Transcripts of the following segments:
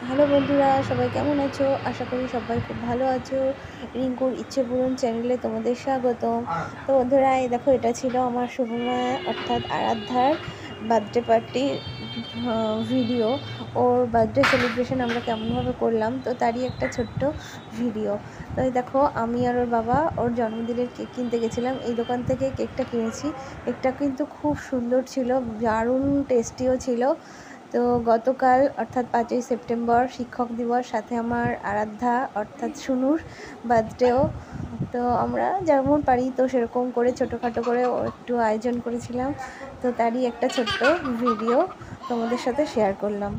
Hello বন্ধুরা, সবাই কেমন আছো? আশা করি সবাই খুব ভালো আছো। রিঙ্কুর ইচ্ছে পূরণ চ্যানেলে তোমাদের স্বাগতম। তো বন্ধুরা, এই দেখো, এটা ছিল আমার শুভমা অর্থাৎ আরাধ্যার বার্থডে পার্টি ভিডিও। ওর বার্থডে সেলিব্রেশন আমরা কেমনভাবে করলাম, তো তারই একটা ছোট্ট ভিডিও। তো এই দেখো, আমি আর ওর বাবা ওর জন্মদিনের কেক কিনতে গেছিলাম। এই দোকান থেকে কেকটা কিনেছি। কেকটা কিন্তু খুব সুন্দর ছিল, দারুণ টেস্টিও ছিল। তো গতকাল অর্থাৎ 5ই সেপ্টেম্বর শিক্ষক দিবস, সাথে আমার আরাধ্যা অর্থাৎ শুনুর বার্থডেও। তো আমরা যেমন পারি তো সেরকম করে ছোটোখাটো করে একটু আয়োজন করেছিলাম। তো তারই একটা ছোট্ট ভিডিও তোমাদের সাথে শেয়ার করলাম।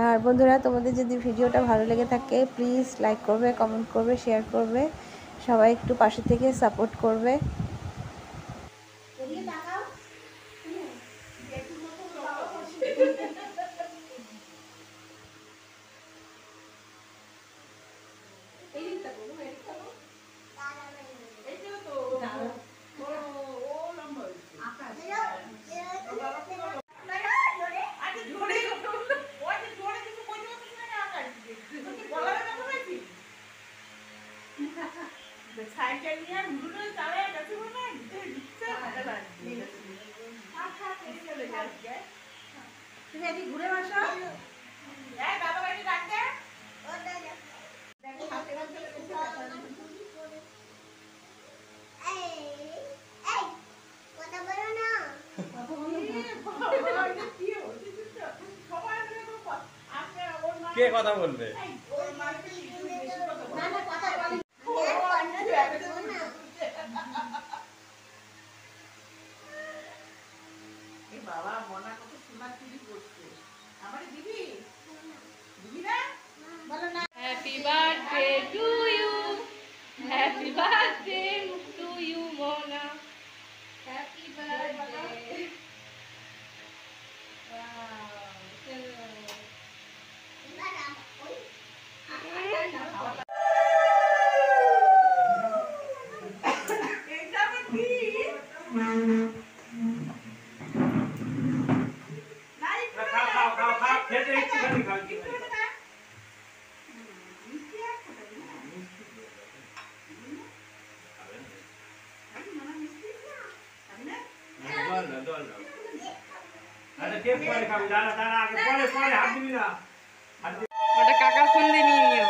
আর বন্ধুরা, তোমাদের যদি ভিডিওটা ভালো লেগে থাকে প্লিজ লাইক করবে, কমেন্ট করবে, শেয়ার করবে। সবাই একটু পাশে থেকে সাপোর্ট করবে। সাইকেল নিয়ে ঘুরে চালায় গেছে মনে হয় দিচ্ছে হাতে লাগছে তুমি এদিকে ঘুরে বসো দাদা বাড়ি ডাকতে কে কথা বলবে? বাবা মনা কত সোনা চুরি করছে আমার দিবি দিবি না বলো না। Happy birthday to you, happy birthday to you Mona, happy birthday. খেতে একটুখানি খাচ্ছি। আচ্ছা, কে পরে খাবি? দাঁড়া দাঁড়া, আগে পরে পরে হাত দিবি না। ওটা কাকার ফোন দিয়ে নিয়ে নিও।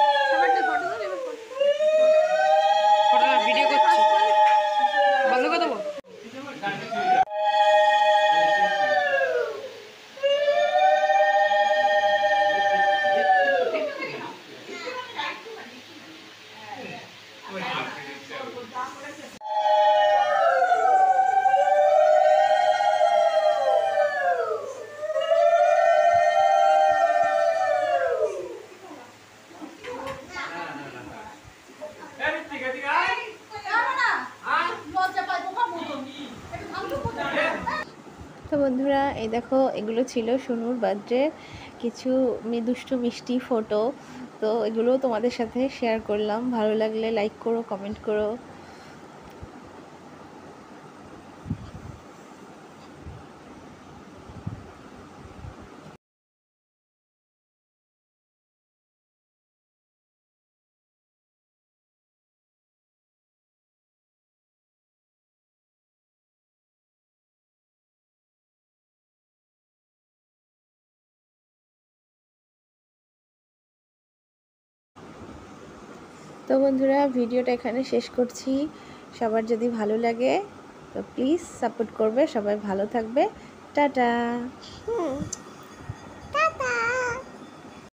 ফটো না, ভিডিও করছি, বন্ধ করে দেবো। তো বন্ধুরা, এই দেখো, এগুলো ছিল শুনুর বার্থডে কিছু দুষ্টু মিষ্টি ফটো। তো এগুলো তোমাদের সাথে শেয়ার করলাম। ভালো লাগলে লাইক করো, কমেন্ট করো। তো বন্ধুরা, ভিডিওটা এখানে শেষ করছি। সবার যদি ভালো লাগে তো প্লিজ সাপোর্ট করবে। সবাই ভালো থাকবে। টাটা।